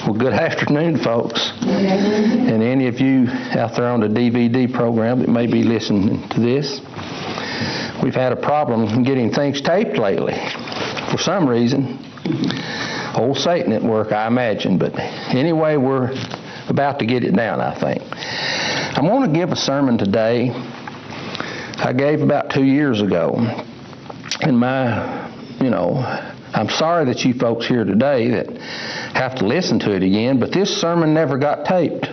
Well, good afternoon, folks. And any of you out there on the DVD program that may be listening to this, we've had a problem getting things taped lately. For some reason, old Satan at work, I imagine. But anyway, we're about to get it down, I think. I'm going to give a sermon today I gave about 2 years ago. And I'm sorry that you folks here today that have to listen to it again, but this sermon never got taped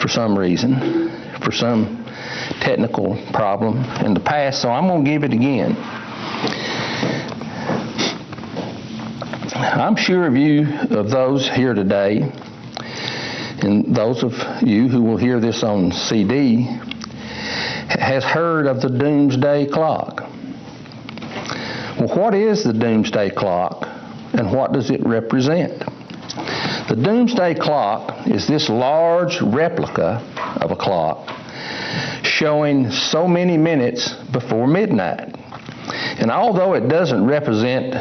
for some reason, for some technical problem in the past, so I'm going to give it again. I'm sure of those here today, and those of you who will hear this on CD, has heard of the Doomsday clock. Well, what is the Doomsday clock, and what does it represent? The Doomsday clock is this large replica of a clock showing so many minutes before midnight. And although it doesn't represent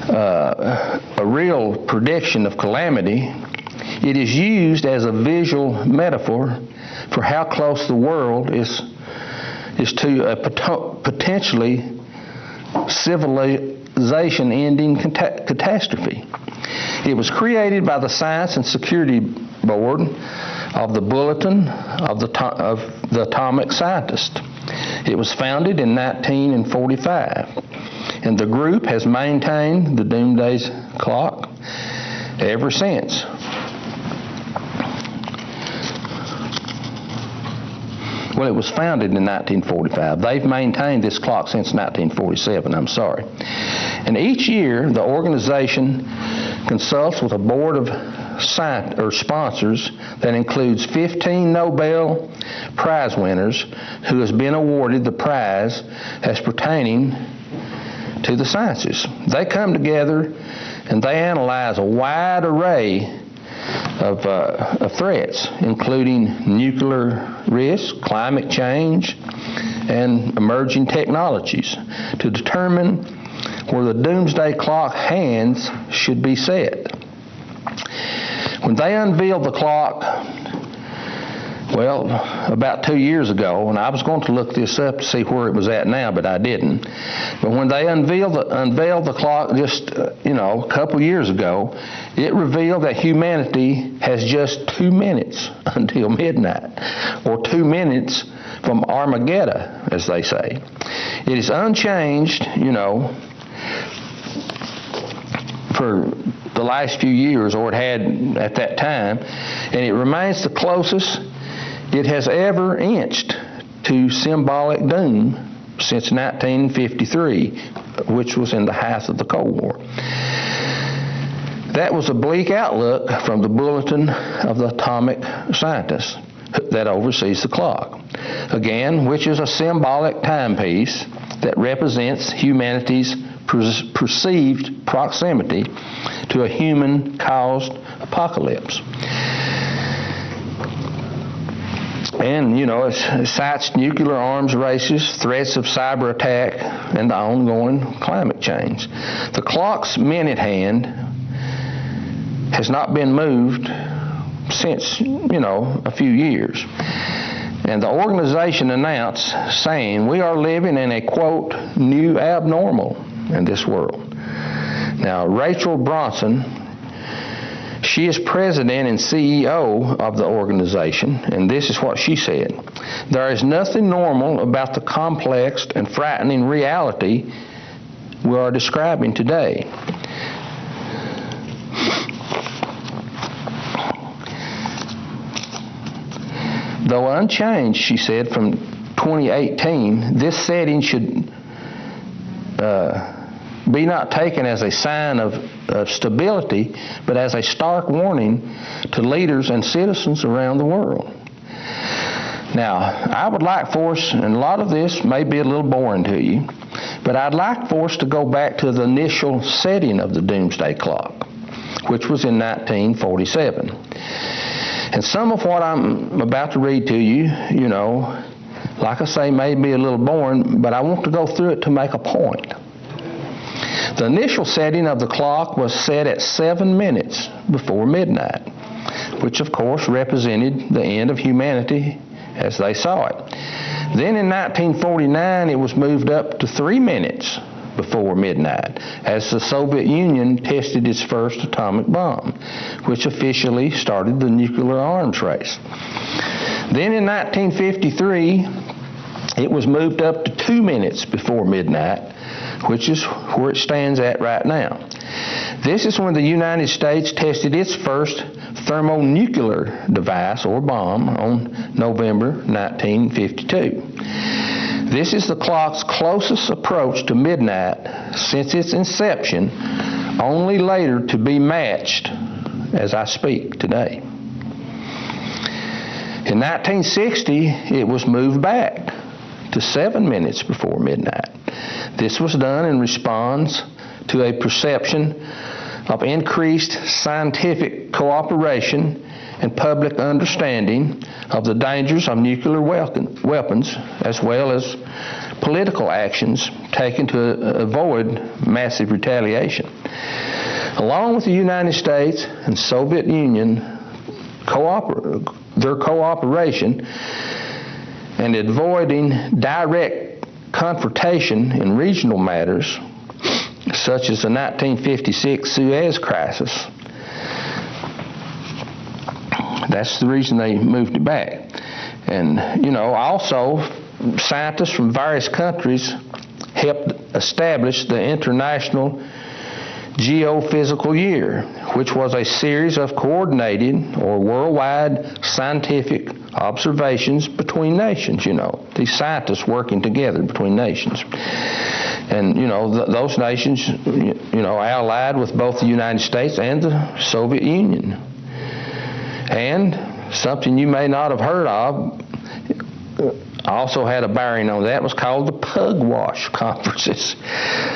a real prediction of calamity, it is used as a visual metaphor for how close the world is to a potentially civilization-ending catastrophe. It was created by the Science and Security Board of the Bulletin of the Atomic Scientist. It was founded in 1945, and the group has maintained the Doomsday clock ever since. Well, it was founded in 1945. They've maintained this clock since 1947, I'm sorry. And each year, the organization consults with a board of sponsors that includes 15 Nobel Prize winners who has been awarded the prize as pertaining to the sciences. They come together and they analyze a wide array of threats, including nuclear risk, climate change, and emerging technologies, to determine where the Doomsday clock hands should be set. When they unveiled the clock, well, about 2 years ago, and I was going to look this up to see where it was at now, but I didn't. But when they unveiled the clock just, a couple years ago, it revealed that humanity has just 2 minutes until midnight, or 2 minutes from Armageddon, as they say. It is unchanged, for the last few years, or it had at that time, and it remains the closest it has ever inched to symbolic doom since 1953, which was in the height of the Cold War. That was a bleak outlook from the Bulletin of the Atomic Scientist that oversees the clock. Again, which is a symbolic timepiece that represents humanity's perceived proximity to a human-caused apocalypse. And, it cites nuclear arms races, threats of cyber attack, and the ongoing climate change. The clock's minute hand has not been moved since, a few years. And the organization announced, saying, "We are living in a, quote, new abnormal in this world." Now, Rachel Bronson, she is president and CEO of the organization, and this is what she said: "There is nothing normal about the complex and frightening reality we are describing today." Though unchanged, she said, from 2018, this setting should be not taken as a sign of stability, but as a stark warning to leaders and citizens around the world. Now, I would like for us, and a lot of this may be a little boring to you, but I'd like for us to go back to the initial setting of the Doomsday clock, which was in 1947. And some of what I'm about to read to you, like I say, may be a little boring, but I want to go through it to make a point. The initial setting of the clock was set at 7 minutes before midnight, which of course represented the end of humanity as they saw it. Then in 1949, it was moved up to 3 minutes before midnight as the Soviet Union tested its first atomic bomb, which officially started the nuclear arms race. Then in 1953, it was moved up to 2 minutes before midnight, which is where it stands at right now. This is when the United States tested its first thermonuclear device or bomb on November 1952. This is the clock's closest approach to midnight since its inception, only later to be matched as I speak today. In 1960, it was moved back to 7 minutes before midnight. This was done in response to a perception of increased scientific cooperation and public understanding of the dangers of nuclear weapons, as well as political actions taken to avoid massive retaliation. Along with the United States and Soviet Union, their cooperation and avoiding direct confrontation in regional matters, such as the 1956 Suez Crisis. That's the reason they moved it back. And, also scientists from various countries helped establish the International Geophysical Year, which was a series of coordinated or worldwide scientific observations between nations, these scientists working together between nations. And, those nations, allied with both the United States and the Soviet Union. And something you may not have heard of also had a bearing on that was called the Pugwash Conferences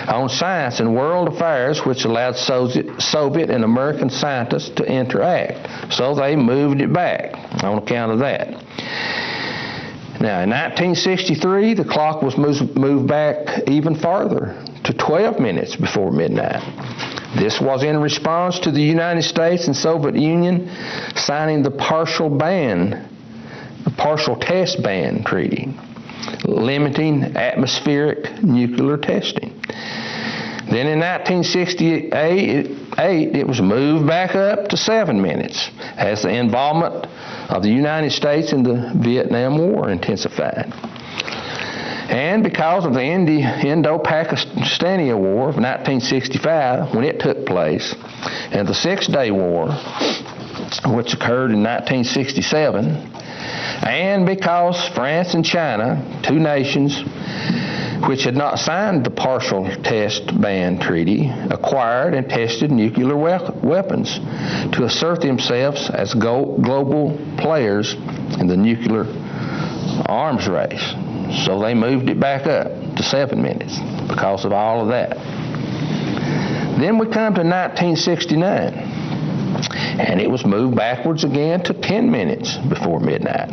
on Science and World Affairs, which allowed Soviet and American scientists to interact. So they moved it back on account of that. Now, in 1963, the clock was moved back even farther to 12 minutes before midnight. This was in response to the United States and Soviet Union signing the partial test ban treaty, limiting atmospheric nuclear testing. Then in 1968, it was moved back up to 7 minutes as the involvement of the United States in the Vietnam War intensified. And because of the Indo-Pakistani War of 1965, when it took place, and the Six-Day War, which occurred in 1967, and because France and China, two nations which had not signed the partial test ban treaty, acquired and tested nuclear weapons to assert themselves as global players in the nuclear arms race. So they moved it back up to 7 minutes because of all of that. Then we come to 1969, and it was moved backwards again to 10 minutes before midnight.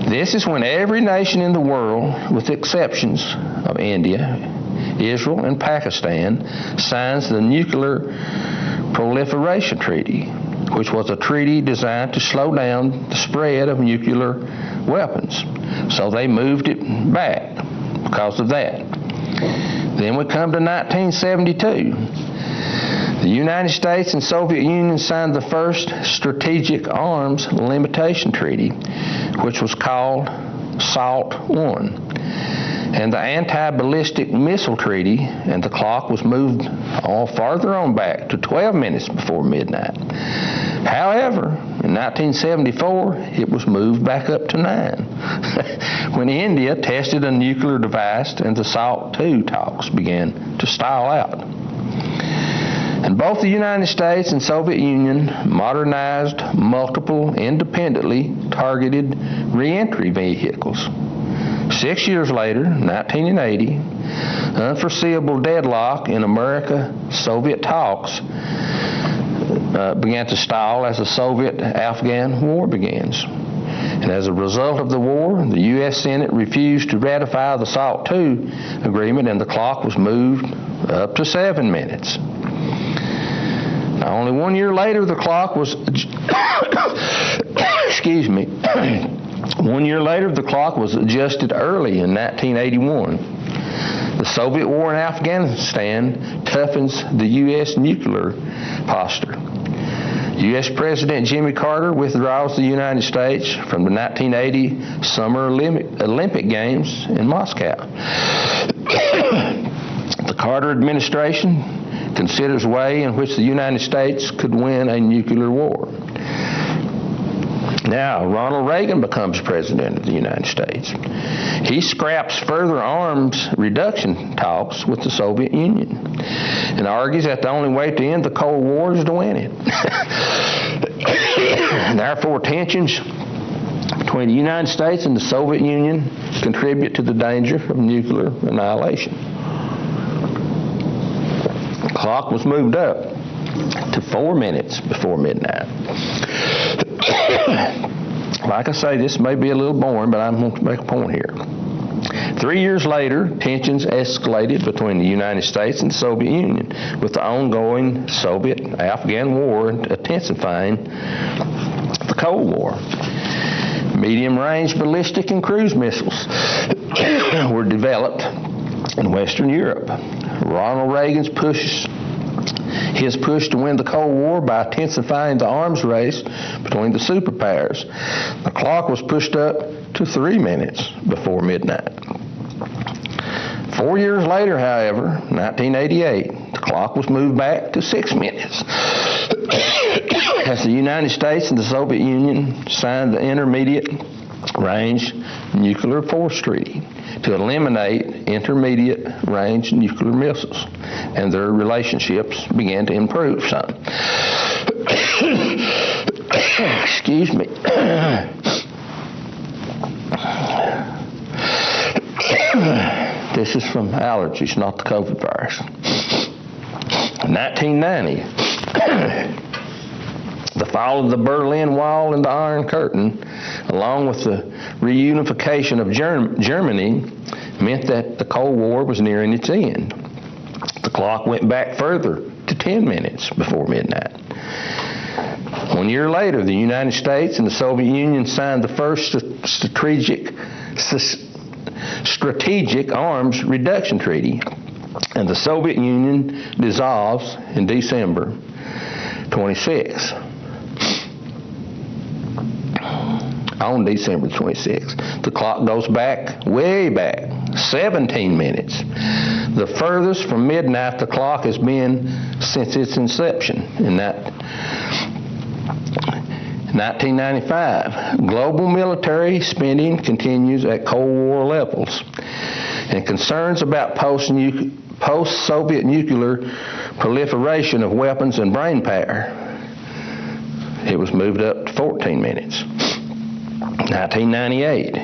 This is when every nation in the world, with the exceptions of India, Israel, and Pakistan, signs the Nuclear Proliferation Treaty, which was a treaty designed to slow down the spread of nuclear weapons. So they moved it back because of that. Then we come to 1972. The United States and Soviet Union signed the first Strategic Arms Limitation Treaty, which was called SALT I, and the Anti-Ballistic Missile Treaty, and the clock was moved all farther on back to 12 minutes before midnight. However, in 1974, it was moved back up to 9 when India tested a nuclear device and the SALT II talks began to stall out. And both the United States and Soviet Union modernized multiple independently targeted reentry vehicles. 6 years later, 1980, unforeseeable deadlock in America-Soviet talks began to stall as the Soviet-Afghan War begins. And as a result of the war, the U.S. Senate refused to ratify the SALT II agreement, and the clock was moved up to 7 minutes. Now, only 1 year later, the clock was, excuse me, 1 year later, the clock was adjusted early in 1981. The Soviet war in Afghanistan toughens the U.S. nuclear posture. U.S. President Jimmy Carter withdraws the United States from the 1980 Summer Olympic Games in Moscow. The Carter administration considers a way in which the United States could win a nuclear war. Now, Ronald Reagan becomes president of the United States. He scraps further arms reduction talks with the Soviet Union and argues that the only way to end the Cold War is to win it. Therefore, tensions between the United States and the Soviet Union contribute to the danger of nuclear annihilation. The clock was moved up to 4 minutes before midnight. Like I say, this may be a little boring, but I'm going to make a point here. 3 years later, tensions escalated between the United States and the Soviet Union, with the ongoing Soviet-Afghan war intensifying the Cold War. Medium-range ballistic and cruise missiles were developed in Western Europe. Ronald Reagan's push to win the Cold War by intensifying the arms race between the superpowers. The clock was pushed up to 3 minutes before midnight. 4 years later, however, 1988, the clock was moved back to 6 minutes as the United States and the Soviet Union signed the Intermediate Range Nuclear Force Treaty to eliminate intermediate-range nuclear missiles, and their relationships began to improve some. Excuse me. This is from allergies, not the COVID virus. 1990, the fall of the Berlin Wall and the Iron Curtain, along with the reunification of Germany, meant that the Cold War was nearing its end. The clock went back further to 10 minutes before midnight. 1 year later, the United States and the Soviet Union signed the first strategic arms reduction treaty, and the Soviet Union dissolves in December 26. On December 26th. The clock goes back, way back, 17 minutes. The furthest from midnight the clock has been since its inception in 1995. Global military spending continues at Cold War levels, and concerns about post-Soviet nuclear proliferation of weapons and brain power, it was moved up to 14 minutes. 1998,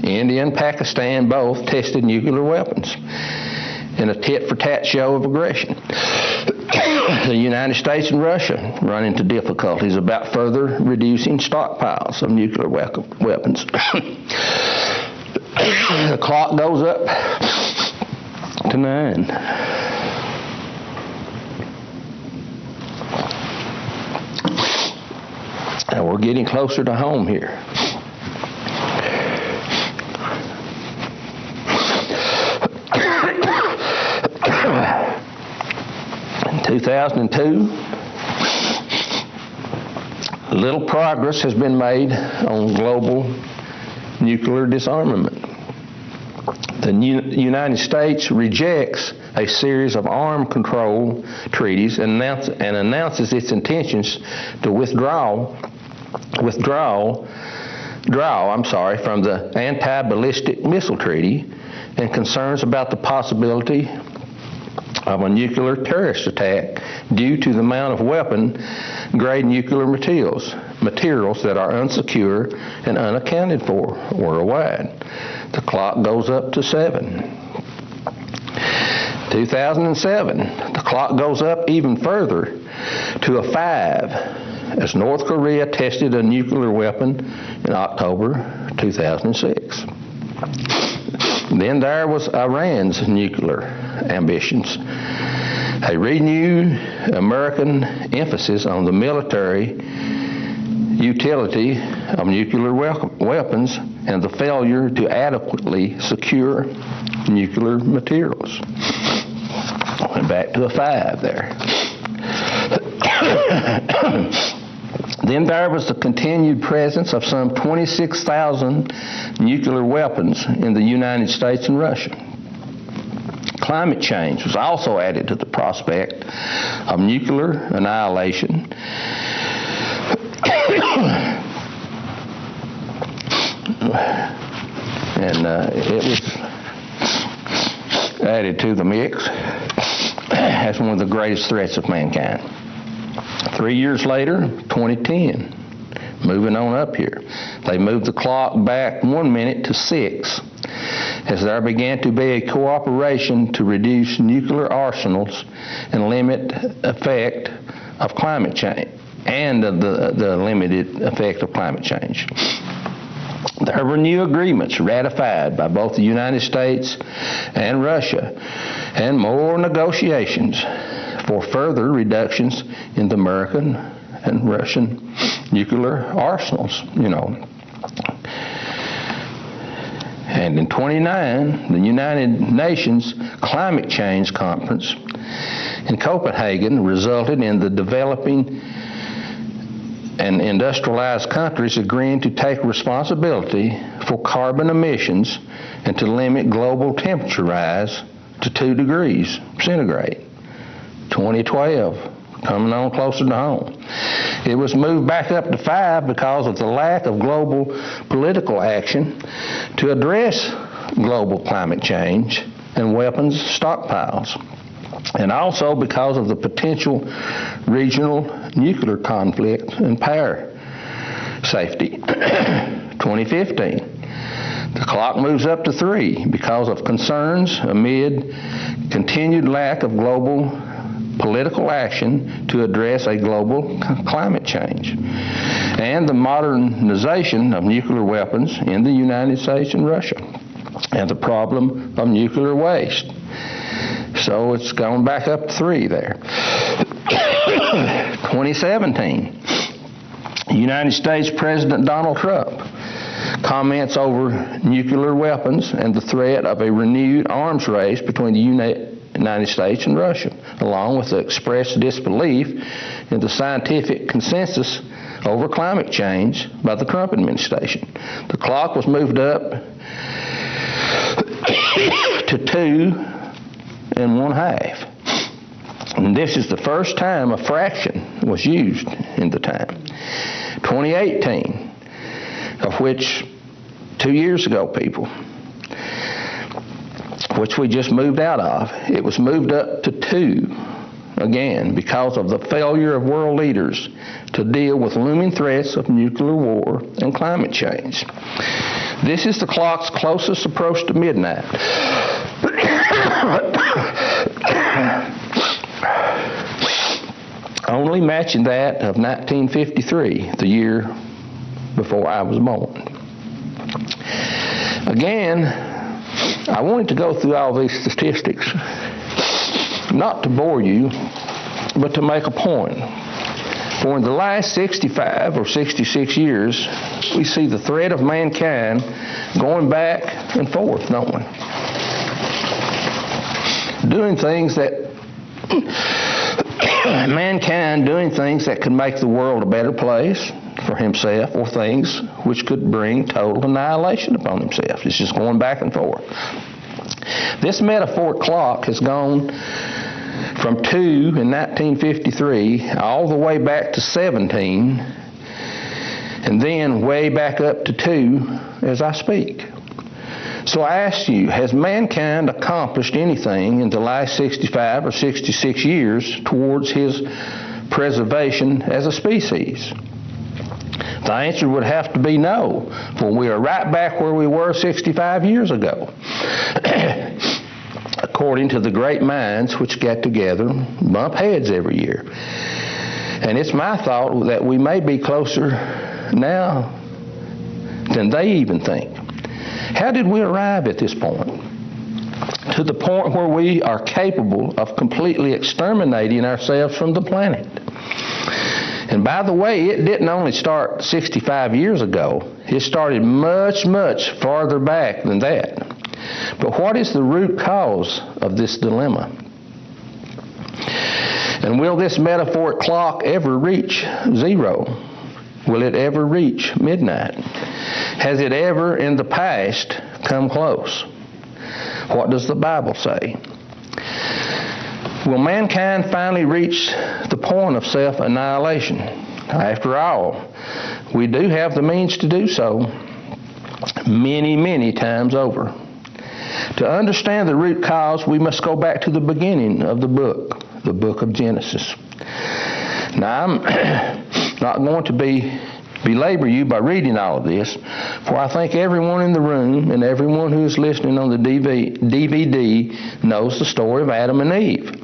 India and Pakistan both tested nuclear weapons in a tit-for-tat show of aggression. The United States and Russia run into difficulties about further reducing stockpiles of nuclear weapons. The clock goes up to 9. And we're getting closer to home here. In 2002, little progress has been made on global nuclear disarmament. The United States rejects a series of arms control treaties and announces its intentions to withdraw from the Anti-Ballistic Missile Treaty, and concerns about the possibility of a nuclear terrorist attack due to the amount of weapon-grade nuclear materials that are unsecure and unaccounted for worldwide. The clock goes up to 7. 2007, the clock goes up even further to a 5 as North Korea tested a nuclear weapon in October 2006. Then there was Iran's nuclear ambitions. A renewed American emphasis on the military utility of nuclear weapons and the failure to adequately secure nuclear materials. Went back to a 5 there. Then there was the continued presence of some 26,000 nuclear weapons in the United States and Russia. Climate change was also added to the prospect of nuclear annihilation. And it was added to the mix as one of the greatest threats of mankind. 3 years later, 2010, moving on up here, they moved the clock back 1 minute to 6, as there began to be a cooperation to reduce nuclear arsenals and limit effect of climate change, and the limited effect of climate change. There were new agreements ratified by both the United States and Russia, and more negotiations for further reductions in the American and Russian nuclear arsenals, And in 1929, the United Nations Climate Change Conference in Copenhagen resulted in the developing and industrialized countries agreeing to take responsibility for carbon emissions and to limit global temperature rise to 2 degrees centigrade. 2012, coming on closer to home. It was moved back up to 5 because of the lack of global political action to address global climate change and weapons stockpiles, and also because of the potential regional nuclear conflict and power safety. 2015, the clock moves up to 3 because of concerns amid continued lack of global political action to address a global climate change and the modernization of nuclear weapons in the United States and Russia, and the problem of nuclear waste. So it's gone back up to 3 there. 2017, United States President Donald Trump comments over nuclear weapons and the threat of a renewed arms race between the United States and Russia, along with the expressed disbelief in the scientific consensus over climate change by the Trump administration. The clock was moved up to 2 1/2. And this is the first time a fraction was used in the time. 2018, of which 2 years ago, people, which we just moved out of, it was moved up to 2 again because of the failure of world leaders to deal with looming threats of nuclear war and climate change. This is the clock's closest approach to midnight. Only matching that of 1953, the year before I was born. Again, I wanted to go through all these statistics, not to bore you, but to make a point. For in the last 65 or 66 years, we see the threat of mankind going back and forth, don't we? Doing things that mankind doing things that could make the world a better place for himself, or things which could bring total annihilation upon himself. It's just going back and forth. This metaphoric clock has gone from 2 in 1953 all the way back to 17, and then way back up to 2 as I speak. So I ask you, has mankind accomplished anything in the last 65 or 66 years towards his preservation as a species? The answer would have to be no, for we are right back where we were 65 years ago. According to the great minds which get together, bump heads every year. And it's my thought that we may be closer now than they even think. How did we arrive at this point? To the point where we are capable of completely exterminating ourselves from the planet. And by the way, it didn't only start 65 years ago. It started much, much farther back than that. But what is the root cause of this dilemma? And will this metaphoric clock ever reach zero? Will it ever reach midnight? Has it ever in the past come close? What does the Bible say? Will mankind finally reach the point of self-annihilation? After all, we do have the means to do so many, many times over. To understand the root cause, we must go back to the beginning of the book of Genesis. Now, I'm not going to belabor you by reading all of this, for I think everyone in the room and everyone who is listening on the DVD knows the story of Adam and Eve.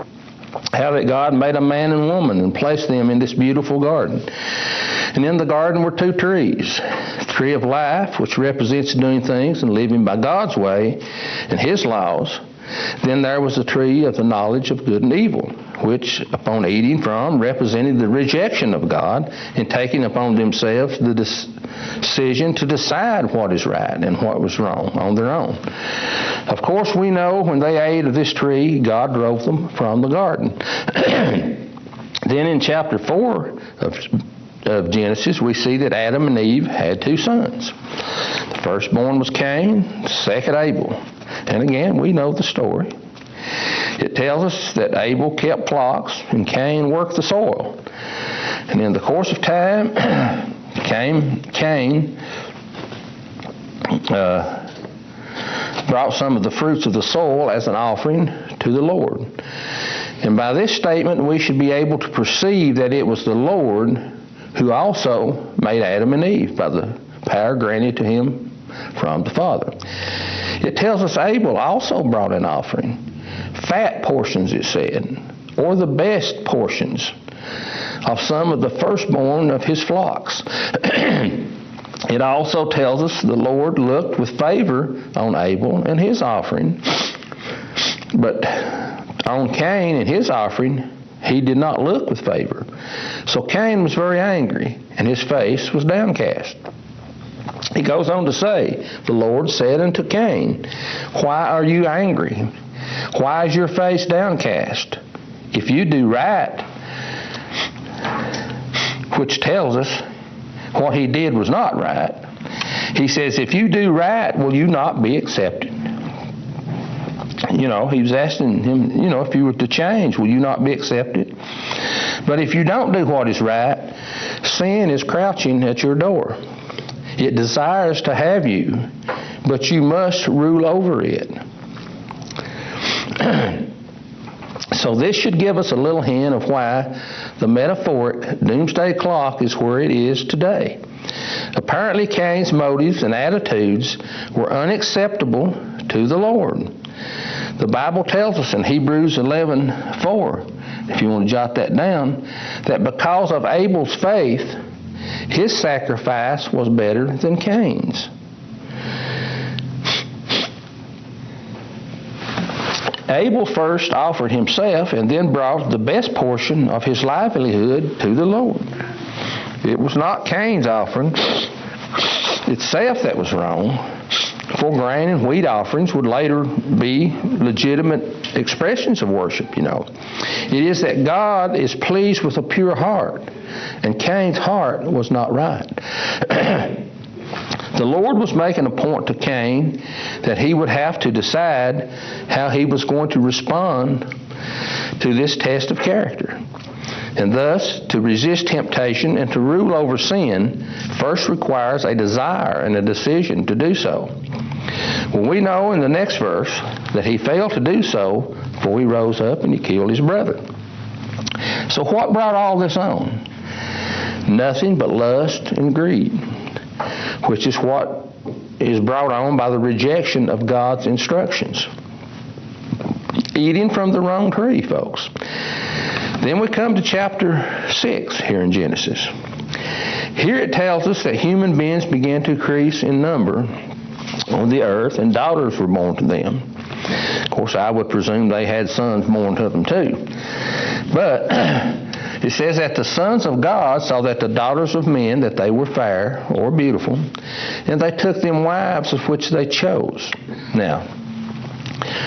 How that God made a man and woman and placed them in this beautiful garden. And in the garden were two trees. The tree of life, which represents doing things and living by God's way and His laws. Then there was the tree of the knowledge of good and evil, which upon eating from represented the rejection of God and taking upon themselves the decision to decide what is right and what was wrong on their own. Of course, we know when they ate of this tree, God drove them from the garden. Then in chapter 4 of Genesis, we see that Adam and Eve had two sons. The firstborn was Cain, the second Abel. And again, we know the story. It tells us that Abel kept flocks and Cain worked the soil. And in the course of time, Cain brought some of the fruits of the soil as an offering to the Lord. And by this statement, we should be able to perceive that it was the Lord who also made Adam and Eve by the power granted to him from the Father. It tells us Abel also brought an offering. Fat portions, it said, or the best portions of some of the firstborn of his flocks. It also tells us the Lord looked with favor on Abel and his offering, but on Cain and his offering, he did not look with favor. So Cain was very angry, and his face was downcast. He goes on to say, the Lord said unto Cain, why are you angry? Why is your face downcast? If you do right, which tells us what he did was not right. He says, if you do right, will you not be accepted? He was asking him, if you were to change, will you not be accepted? But if you don't do what is right, sin is crouching at your door. It desires to have you, but you must rule over it. So this should give us a little hint of why the metaphoric doomsday clock is where it is today. Apparently Cain's motives and attitudes were unacceptable to the Lord. The Bible tells us in Hebrews 11:4, if you want to jot that down, that because of Abel's faith, his sacrifice was better than Cain's. Abel first offered himself and then brought the best portion of his livelihood to the Lord. It was not Cain's offering itself that was wrong. For grain and wheat offerings would later be legitimate expressions of worship, It is that God is pleased with a pure heart, and Cain's heart was not right. The Lord was making a point to Cain that he would have to decide how he was going to respond to this test of character. And thus, to resist temptation and to rule over sin first requires a desire and a decision to do so. Well, we know in the next verse that he failed to do so, for he rose up and he killed his brother. So what brought all this on? Nothing but lust and greed, which is what is brought on by the rejection of God's instructions. Eating from the wrong tree, folks. Then we come to chapter 6 here in Genesis. Here it tells us that human beings began to increase in number on the earth, and daughters were born to them. Of course, I would presume they had sons born to them too. But it says that the sons of God saw that the daughters of men, that they were fair or beautiful, and they took them wives of which they chose. Now,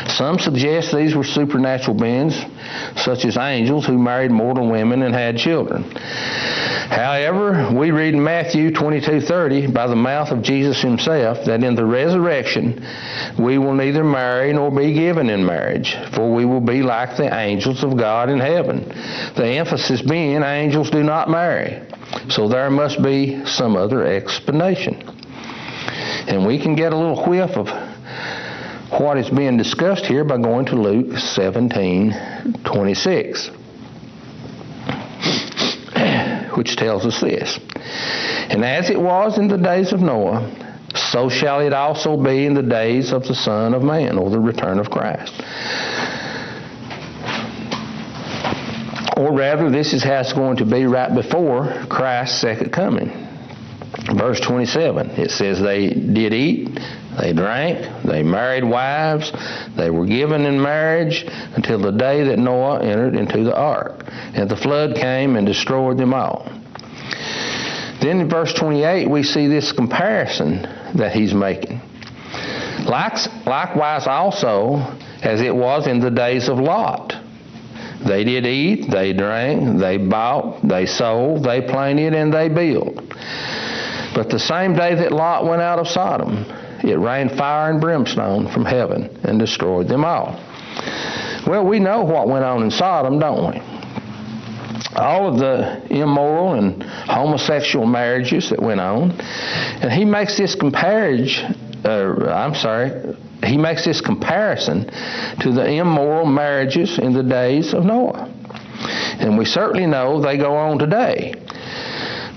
some suggest these were supernatural beings, such as angels who married mortal women and had children. However, we read in Matthew 22:30 by the mouth of Jesus himself that in the resurrection we will neither marry nor be given in marriage, for we will be like the angels of God in heaven. The emphasis being angels do not marry. So there must be some other explanation. And we can get a little whiff of what is being discussed here by going to Luke 17:26. Which tells us this: "And as it was in the days of Noah, so shall it also be in the days of the Son of Man," or the return of Christ. Or rather, this is how it's going to be right before Christ's second coming. Verse 27, it says, "They did eat, they drank, they married wives, they were given in marriage until the day that Noah entered into the ark, and the flood came and destroyed them all." Then in verse 28, we see this comparison that he's making. "Likewise also, as it was in the days of Lot. They did eat, they drank, they bought, they sold, they planted, and they built. But the same day that Lot went out of Sodom, it rained fire and brimstone from heaven and destroyed them all." Well, we know what went on in Sodom, don't we? All of the immoral and homosexual marriages that went on. And he makes this comparison to the immoral marriages in the days of Noah. And we certainly know they go on today.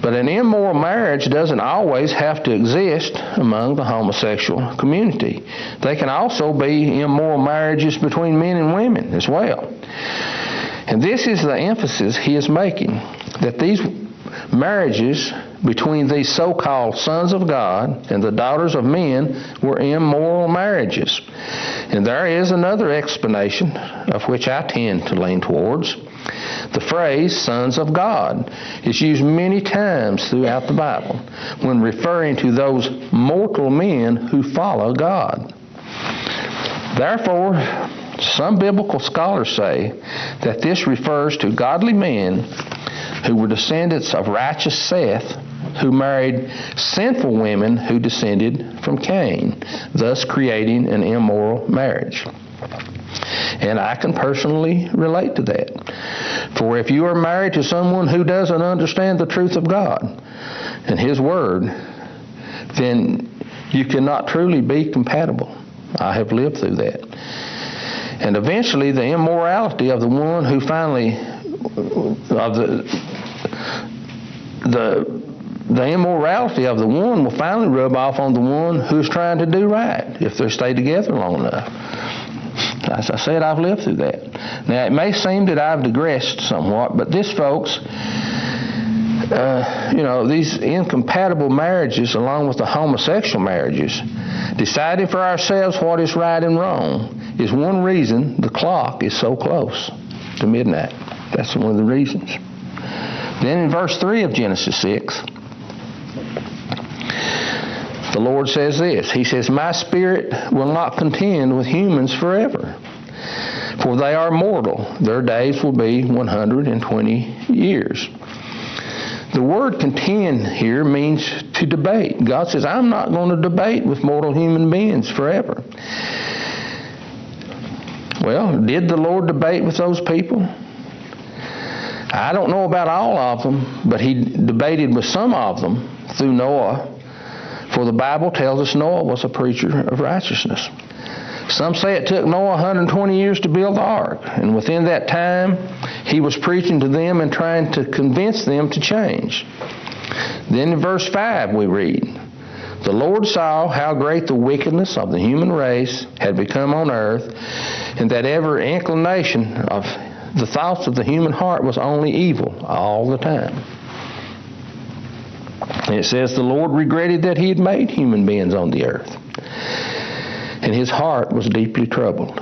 But an immoral marriage doesn't always have to exist among the homosexual community. They can also be immoral marriages between men and women as well. And this is the emphasis he is making, that these marriages between these so-called sons of God and the daughters of men were immoral marriages. And there is another explanation of which I tend to lean towards. The phrase sons of God is used many times throughout the Bible when referring to those mortal men who follow God. Therefore, some biblical scholars say that this refers to godly men who were descendants of righteous Seth, who married sinful women who descended from Cain, thus creating an immoral marriage. And I can personally relate to that. For if you are married to someone who doesn't understand the truth of God and His Word, then you cannot truly be compatible. I have lived through that. And eventually the immorality of the one who the immorality of the one will finally rub off on the one who's trying to do right if they stay together long enough. As I said, I've lived through that. Now, it may seem that I've digressed somewhat, but this, folks, these incompatible marriages, along with the homosexual marriages, deciding for ourselves what is right and wrong, is one reason the clock is so close to midnight. That's one of the reasons. Then in verse 3 of Genesis 6, the Lord says this. He says, "My spirit will not contend with humans forever, for they are mortal. Their days will be 120 years. The word contend here means to debate. God says, I'm not going to debate with mortal human beings forever. Well, did the Lord debate with those people? I don't know about all of them, but He debated with some of them through Noah. For the Bible tells us Noah was a preacher of righteousness. Some say it took Noah 120 years to build the ark, and within that time, he was preaching to them and trying to convince them to change. Then in verse 5 we read, "The Lord saw how great the wickedness of the human race had become on earth, and that every inclination of the thoughts of the human heart was only evil all the time." And it says the Lord regretted that He had made human beings on the earth. and his heart was deeply troubled.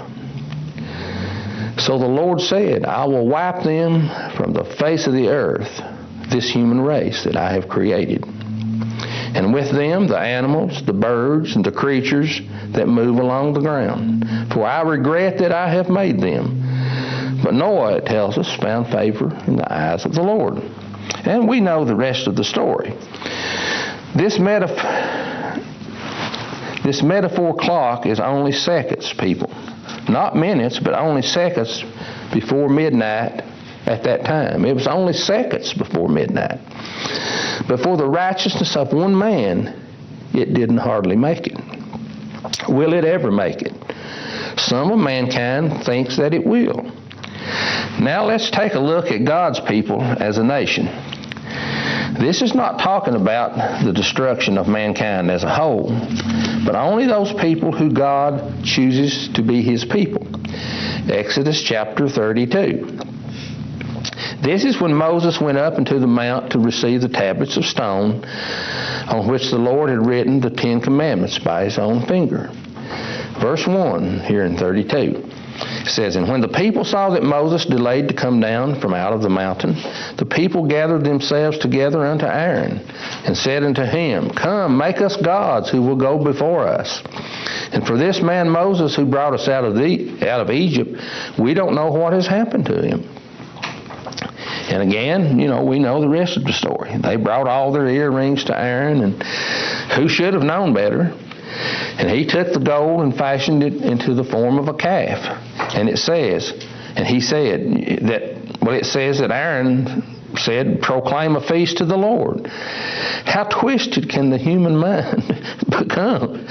So the Lord said, I will wipe them from the face of the earth, this human race that I have created, and with them the animals, the birds, and the creatures that move along the ground. For I regret that I have made them. But Noah, it tells us, found favor in the eyes of the Lord. And we know the rest of the story. This metaphor clock is only seconds, people. Not minutes, but only seconds before midnight at that time. It was only seconds before midnight. But for the righteousness of one man, it didn't hardly make it. Will it ever make it? Some of mankind thinks that it will. Now let's take a look at God's people as a nation. This is not talking about the destruction of mankind as a whole, but only those people who God chooses to be his people. Exodus chapter 32. This is when Moses went up into the mount to receive the tablets of stone on which the Lord had written the 10 Commandments by his own finger. Verse 1 here in 32. It says, And when the people saw that Moses delayed to come down from out of the mountain, the people gathered themselves together unto Aaron, and said unto him, Come, make us gods who will go before us. And for this man Moses who brought us out of Egypt, we don't know what has happened to him. And again, we know the rest of the story. They brought all their earrings to Aaron, and who should have known better? And he took the gold and fashioned it into the form of a calf. And it says that Aaron said, Proclaim a feast to the Lord. How twisted can the human mind become?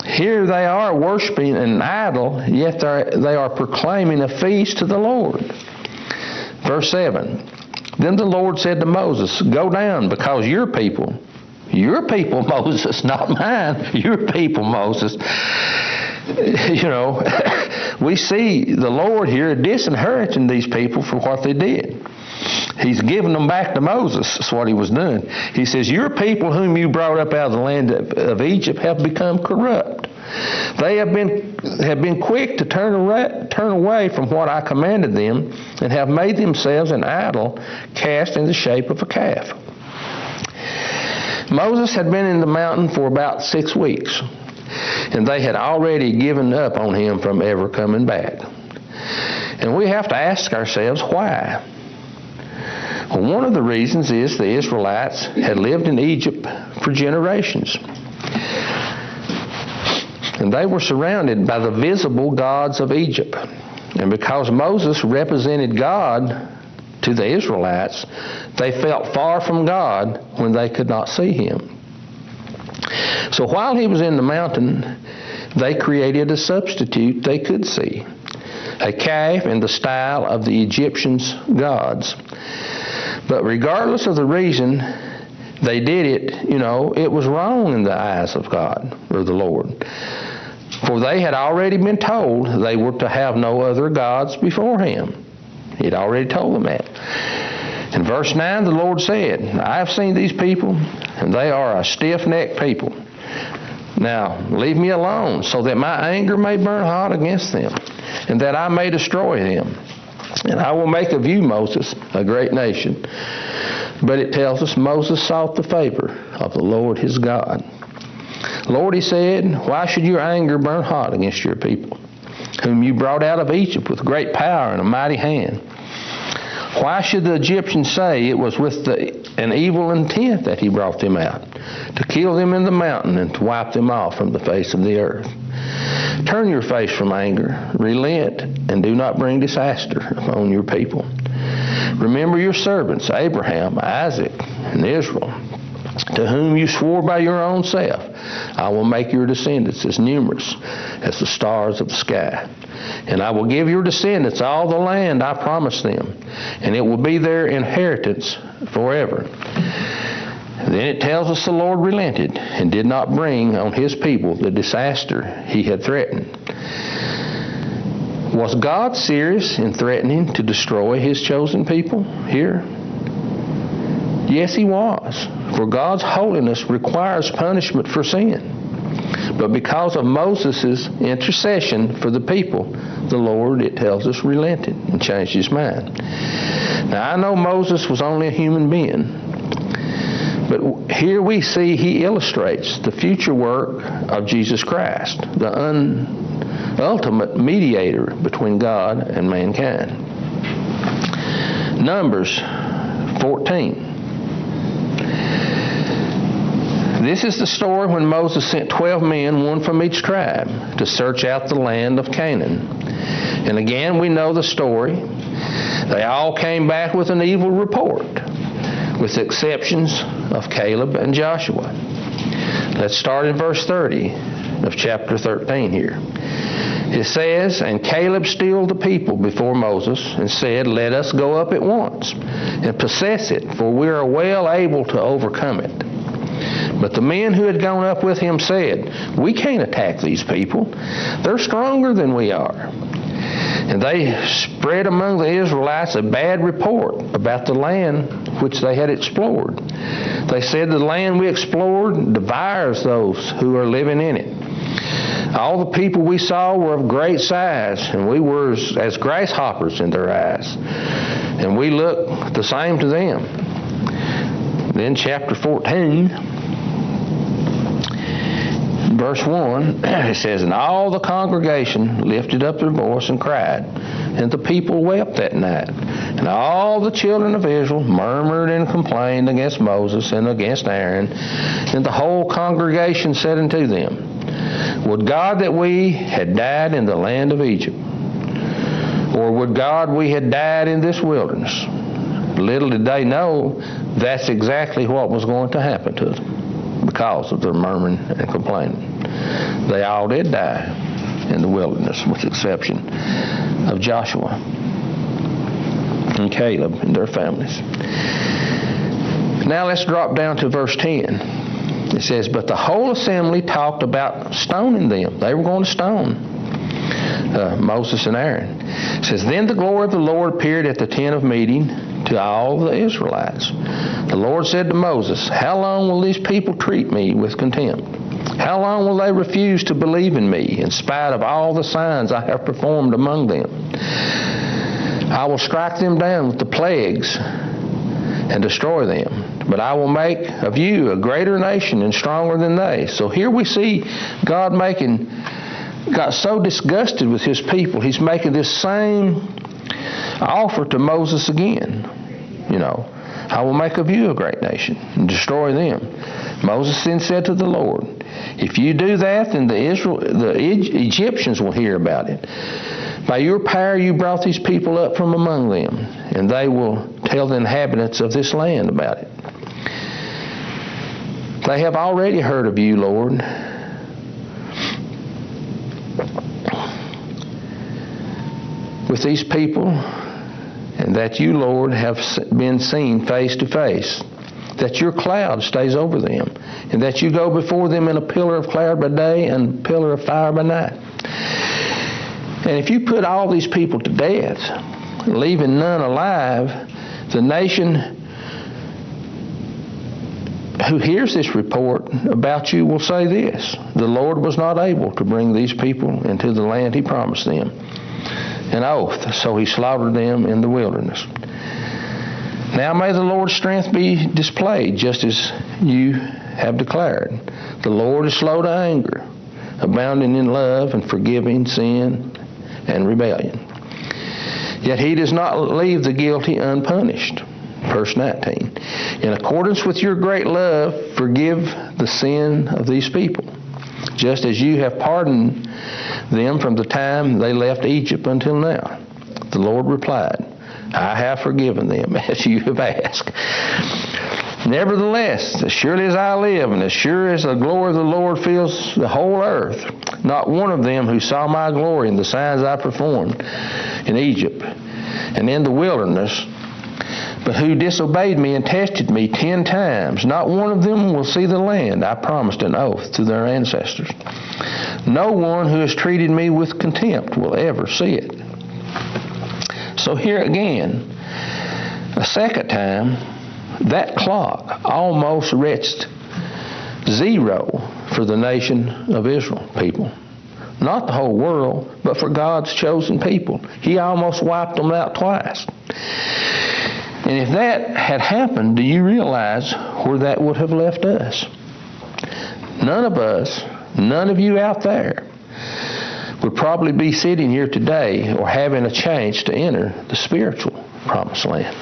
Here they are worshiping an idol, yet they are proclaiming a feast to the Lord. Verse 7, Then the Lord said to Moses, Go down, because your people, Moses, not mine, your people, Moses. We see the Lord here disinheriting these people for what they did. He's giving them back to Moses. That's what he was doing. He says, Your people whom you brought up out of the land of Egypt have become corrupt. They have been quick to turn away from what I commanded them, and have made themselves an idol cast in the shape of a calf. Moses had been in the mountain for about 6 weeks, and they had already given up on him from ever coming back. And we have to ask ourselves why. Well, one of the reasons is the Israelites had lived in Egypt for generations. And they were surrounded by the visible gods of Egypt. And because Moses represented God to the Israelites, they felt far from God when they could not see him. So while he was in the mountain, they created a substitute they could see, a calf in the style of the Egyptians' gods. But regardless of the reason they did it, it was wrong in the eyes of God, or the Lord. For they had already been told they were to have no other gods before him. He'd already told them that. In verse 9, the Lord said, I have seen these people, and they are a stiff-necked people. Now, leave me alone, so that my anger may burn hot against them, and that I may destroy them. And I will make of you, Moses, a great nation. But it tells us Moses sought the favor of the Lord his God. Lord, he said, why should your anger burn hot against your people, whom you brought out of Egypt with great power and a mighty hand? Why should the Egyptians say it was with an evil intent that he brought them out, to kill them in the mountain and to wipe them off from the face of the earth? Turn your face from anger, relent, and do not bring disaster upon your people. Remember your servants, Abraham, Isaac, and Israel, to whom you swore by your own self, I will make your descendants as numerous as the stars of the sky. And I will give your descendants all the land I promised them, and it will be their inheritance forever. Then it tells us the Lord relented and did not bring on his people the disaster he had threatened. Was God serious in threatening to destroy his chosen people here? Yes, he was. For God's holiness requires punishment for sin. But because of Moses' intercession for the people, the Lord, it tells us, relented and changed his mind. Now, I know Moses was only a human being, but here we see he illustrates the future work of Jesus Christ, the ultimate mediator between God and mankind. Numbers 14. This is the story when Moses sent 12 men, one from each tribe, to search out the land of Canaan. And again, we know the story. They all came back with an evil report, with the exceptions of Caleb and Joshua. Let's start in verse 30 of chapter 13 here. It says, "And Caleb stilled the people before Moses and said, 'Let us go up at once and possess it, for we are well able to overcome it.' But the men who had gone up with him said, 'We can't attack these people. They're stronger than we are.' And they spread among the Israelites a bad report about the land which they had explored. They said, 'The land we explored devours those who are living in it. All the people we saw were of great size, and we were as grasshoppers in their eyes, and we looked the same to them.'" Then chapter 14, verse 1, it says, "And all the congregation lifted up their voice and cried, and the people wept that night. And all the children of Israel murmured and complained against Moses and against Aaron. And the whole congregation said unto them, 'Would God that we had died in the land of Egypt, or would God we had died in this wilderness?' Little did they know that's exactly what was going to happen to them because of their murmuring and complaining. They all did die in the wilderness, with the exception of Joshua and Caleb and their families. Now let's drop down to verse 10. It says, "But the whole assembly talked about stoning them." They were going to stone Moses and Aaron. It says, "Then the glory of the Lord appeared at the tent of meeting to all the Israelites. The Lord said to Moses, 'How long will these people treat me with contempt? How long will they refuse to believe in me in spite of all the signs I have performed among them? I will strike them down with the plagues and destroy them. But I will make of you a greater nation and stronger than they.'" So here we see God got so disgusted with his people, he's making this same offer to Moses again. "I will make of you a great nation and destroy them." Moses then said to the Lord, "If you do that, then the Egyptians will hear about it. By your power you brought these people up from among them, and they will tell the inhabitants of this land about it. They have already heard of you, Lord. With these people, and that you, Lord, have been seen face to face, that your cloud stays over them, and that you go before them in a pillar of cloud by day and a pillar of fire by night. And if you put all these people to death, leaving none alive, the nation who hears this report about you will say this: 'The Lord was not able to bring these people into the land he promised them.' An oath, so he slaughtered them in the wilderness. Now may the Lord's strength be displayed just as you have declared. The Lord is slow to anger, abounding in love and forgiving sin and rebellion. Yet he does not leave the guilty unpunished." Verse 19. "In accordance with your great love, forgive the sin of these people, just as you have pardoned them from the time they left Egypt until now." The Lord replied, "I have forgiven them as you have asked. Nevertheless, as surely as I live, and as sure as the glory of the Lord fills the whole earth, not one of them who saw my glory and the signs I performed in Egypt and in the wilderness, but who disobeyed me and tested me 10 times, not one of them will see the land I promised an oath to their ancestors. No one who has treated me with contempt will ever see it." So here again, a second time, that clock almost reached zero for the nation of Israel people. Not the whole world, but for God's chosen people. He almost wiped them out twice. And if that had happened, do you realize where that would have left us? None of us, none of you out there, would probably be sitting here today or having a chance to enter the spiritual promised land.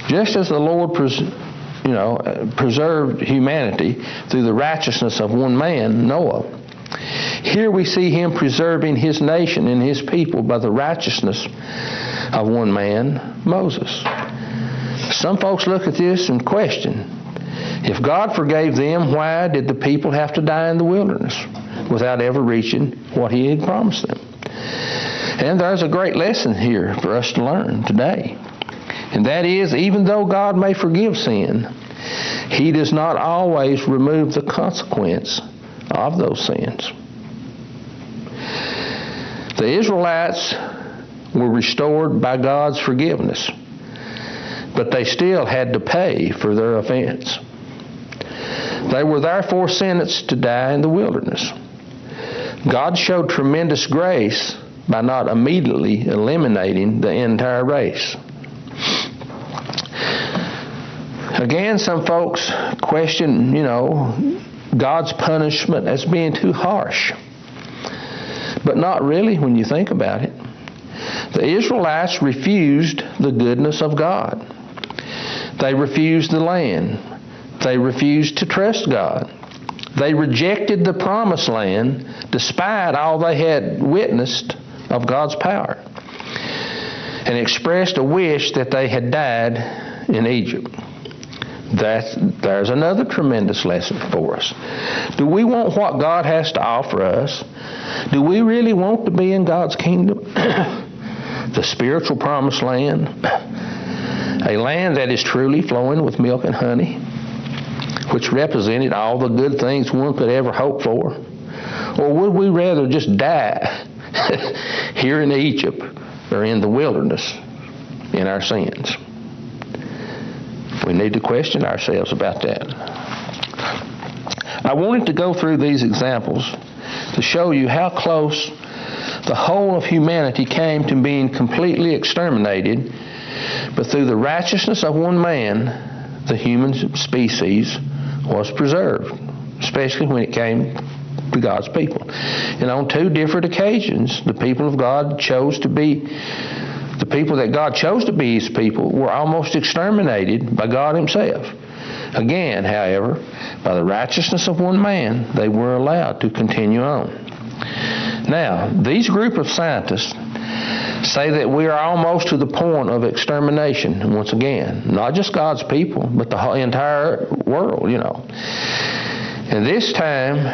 Just as the Lord preserved humanity through the righteousness of one man, Noah, here we see Him preserving His nation and His people by the righteousness of one man, Moses. Some folks look at this and question, if God forgave them, why did the people have to die in the wilderness without ever reaching what He had promised them? And there's a great lesson here for us to learn today. And that is, even though God may forgive sin, He does not always remove the consequence of those sins. The Israelites were restored by God's forgiveness, but they still had to pay for their offense. They were therefore sentenced to die in the wilderness. God showed tremendous grace by not immediately eliminating the entire race. Again, some folks question, God's punishment as being too harsh. But not really when you think about it. The Israelites refused the goodness of God. They refused the land. They refused to trust God. They rejected the promised land despite all they had witnessed of God's power, and expressed a wish that they had died in Egypt. There's another tremendous lesson for us. Do we want what God has to offer us? Do we really want to be in God's kingdom? The spiritual promised land? A land that is truly flowing with milk and honey, which represented all the good things one could ever hope for? Or would we rather just die here in Egypt or in the wilderness in our sins? We need to question ourselves about that. I wanted to go through these examples to show you how close the whole of humanity came to being completely exterminated, but through the righteousness of one man, the human species was preserved, especially when it came to God's people. And on two different occasions, the people that God chose to be His people were almost exterminated by God Himself. Again, however, by the righteousness of one man, they were allowed to continue on. Now, these group of scientists say that we are almost to the point of extermination once again. Not just God's people, but the whole entire world, And this time,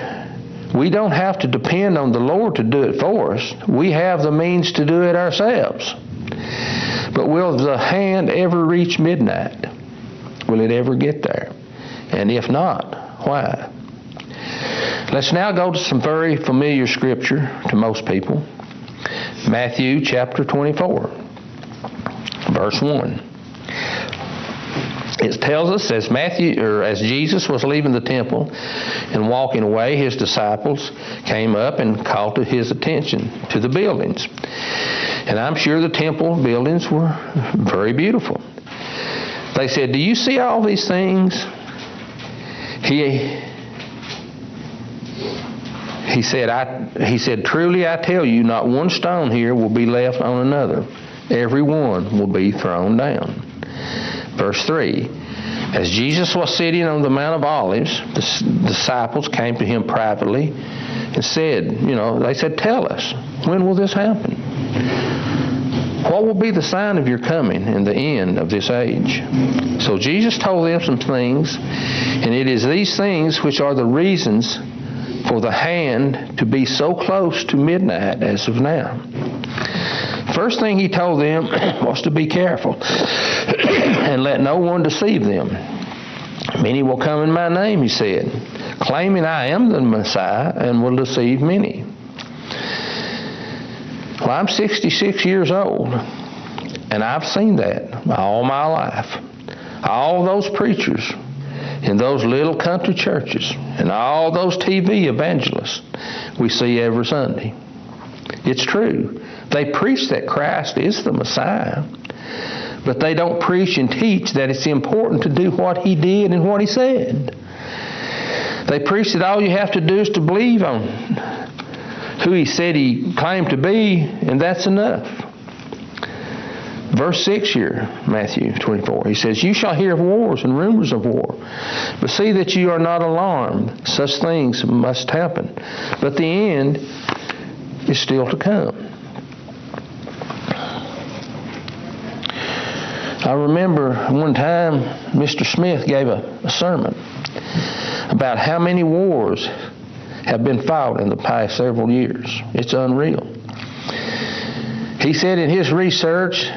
we don't have to depend on the Lord to do it for us. We have the means to do it ourselves. But will the hand ever reach midnight? Will it ever get there? And if not, why? Let's now go to some very familiar scripture to most people. Matthew chapter 24, verse 1. It tells us as Jesus was leaving the temple and walking away, His disciples came up and called to His attention to the buildings. And I'm sure the temple buildings were very beautiful. They said, "Do you see all these things?" He said, "Truly I tell you, not one stone here will be left on another. Every one will be thrown down." Verse 3. As Jesus was sitting on the Mount of Olives, the disciples came to Him privately and said, they said, "Tell us, when will this happen? What will be the sign of your coming and the end of this age?" So Jesus told them some things, and it is these things which are the reasons for the hand to be so close to midnight as of now. First thing He told them was to be careful and let no one deceive them. "Many will come in my name," He said, "claiming I am the Messiah, and will deceive many." Well, I'm 66 years old, and I've seen that all my life. all those preachers in those little country churches and all those TV evangelists we see every Sunday. It's true. They preach that Christ is the Messiah, but they don't preach and teach that it's important to do what He did and what He said. They preach that all you have to do is to believe on who He said He claimed to be, and that's enough. Verse 6 here, Matthew 24, He says, "You shall hear of wars and rumors of war, but see that you are not alarmed. Such things must happen, but the end is still to come." I remember one time Mr. Smith gave a sermon about how many wars have been fought in the past several years. It's unreal. He said in his research,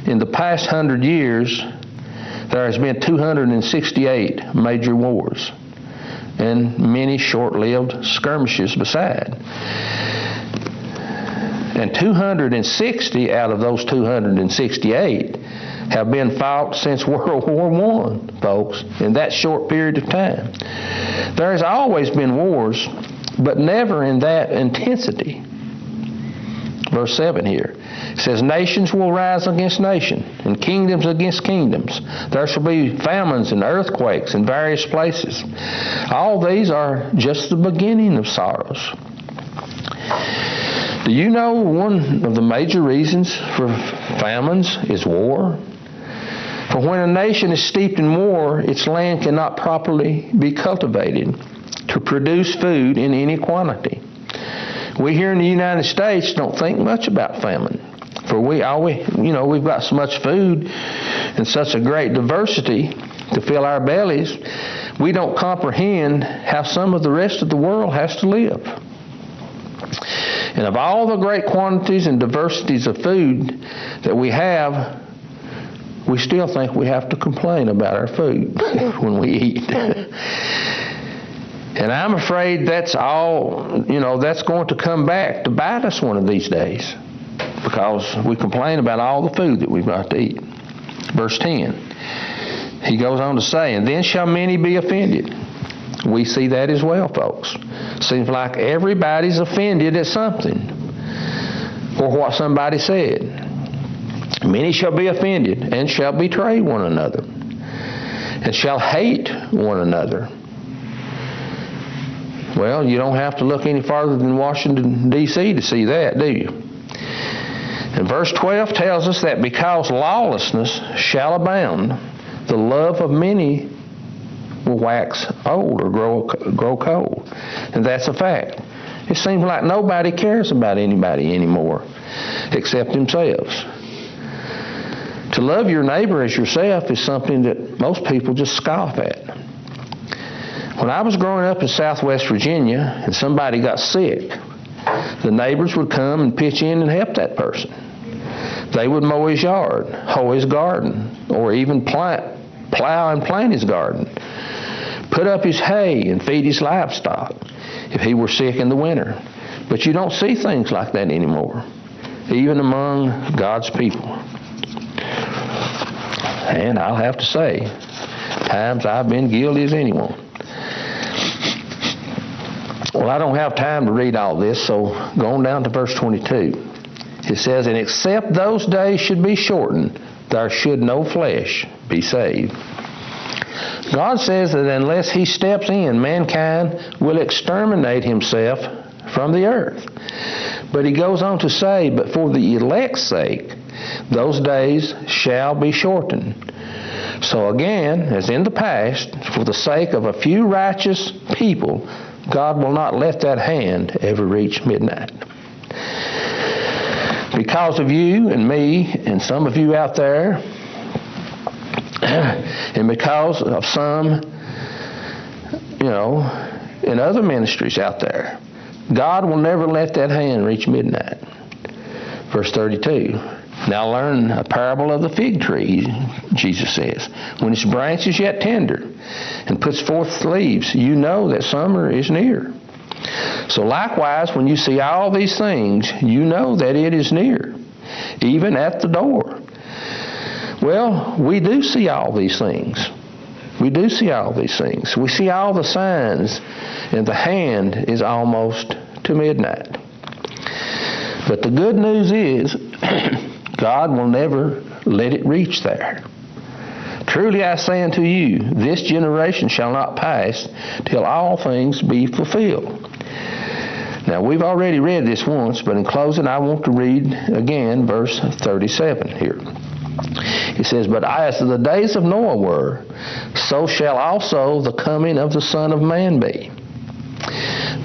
in the past 100 years, there has been 268 major wars and many short-lived skirmishes beside. And 260 out of those 268 have been fought since World War I, folks, in that short period of time. There has always been wars, but never in that intensity. Verse 7 here. It says, "Nations will rise against nation, and kingdoms against kingdoms. There shall be famines and earthquakes in various places. All these are just the beginning of sorrows." Do you know one of the major reasons for famines is war? For when a nation is steeped in war, its land cannot properly be cultivated to produce food in any quantity. We here in the United States don't think much about famine. For we've got so much food and such a great diversity to fill our bellies, we don't comprehend how some of the rest of the world has to live. And of all the great quantities and diversities of food that we have, we still think we have to complain about our food when we eat. And I'm afraid that's all, that's going to come back to bite us one of these days, because we complain about all the food that we've got to eat. Verse 10, he goes on to say, "And then shall many be offended." We see that as well, folks. Seems like everybody's offended at something or what somebody said. "Many shall be offended and shall betray one another and shall hate one another." Well, you don't have to look any farther than Washington, D.C. to see that, do you? And verse 12 tells us that because lawlessness shall abound, the love of many will wax old or grow cold. And that's a fact. It seems like nobody cares about anybody anymore except themselves. To love your neighbor as yourself is something that most people just scoff at. When I was growing up in Southwest Virginia and somebody got sick, the neighbors would come and pitch in and help that person. They would mow his yard, hoe his garden, or even plow and plant his garden, put up his hay and feed his livestock if he were sick in the winter. But you don't see things like that anymore, even among God's people. And I'll have to say, times I've been guilty as anyone. Well, I don't have time to read all this, so going down to verse 22. It says, "And except those days should be shortened, there should no flesh be saved." God says that unless He steps in, mankind will exterminate himself from the earth. But He goes on to say, "But for the elect's sake, those days shall be shortened." So again, as in the past, for the sake of a few righteous people, God will not let that hand ever reach midnight. Because of you and me and some of you out there, and because of some, in other ministries out there, God will never let that hand reach midnight. Verse 32. "Now learn a parable of the fig tree," Jesus says. "When its branch is yet tender and puts forth leaves, you know that summer is near. So likewise, when you see all these things, you know that it is near, even at the door. Well, we do see all these things. We do see all these things. We see all the signs, and the hand is almost to midnight. But the good news is, God will never let it reach there. Truly I say unto you, this generation shall not pass till all things be fulfilled. Now, we've already read this once, but in closing, I want to read again verse 37 here. It says, But as the days of Noah were, so shall also the coming of the Son of Man be.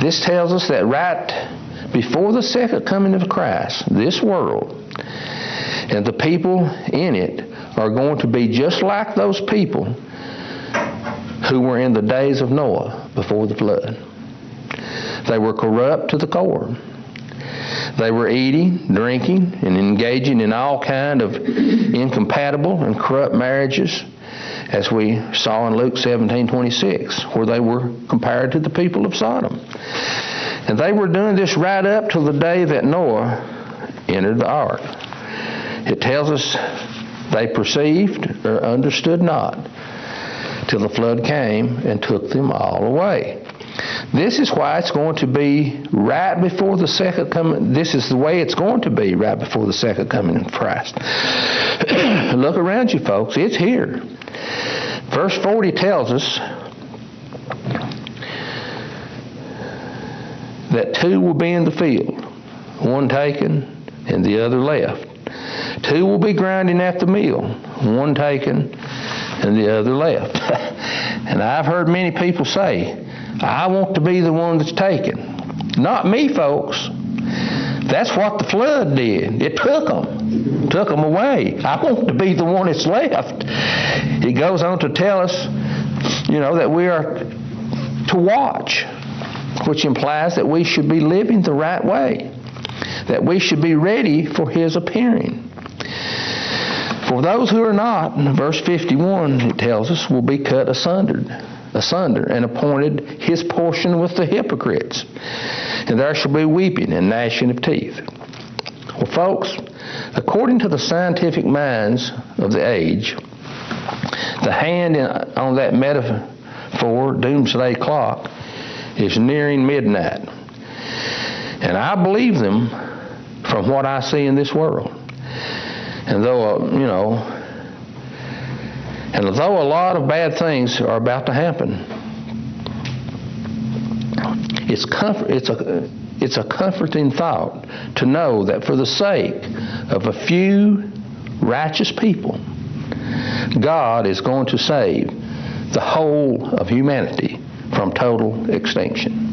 This tells us that right before the second coming of Christ, this world and the people in it are going to be just like those people who were in the days of Noah before the flood. They were corrupt to the core. They were eating, drinking, and engaging in all kind of incompatible and corrupt marriages, as we saw in Luke 17:26, where they were compared to the people of Sodom. And they were doing this right up till the day that Noah entered the ark. It tells us they perceived or understood not till the flood came and took them all away. This is why it's going to be right before the second coming. This is the way it's going to be right before the second coming of Christ. Look around you, folks. It's here. Verse 40 tells us that two will be in the field, one taken and the other left. Two will be grinding at the mill, one taken and the other left. And I've heard many people say, I want to be the one that's taken. Not me, folks. That's what the flood did. It took them away. I want to be the one that's left. It goes on to tell us, that we are to watch, which implies that we should be living the right way, that we should be ready for His appearing. For those who are not, in verse 51, it tells us, will be cut asunder, and appointed His portion with the hypocrites. And there shall be weeping and gnashing of teeth. Well, folks, according to the scientific minds of the age, the hand on that metaphor, Doomsday clock, is nearing midnight. And I believe them from what I see in this world. And though, although a lot of bad things are about to happen, it's a comforting thought to know that for the sake of a few righteous people, God is going to save the whole of humanity from total extinction.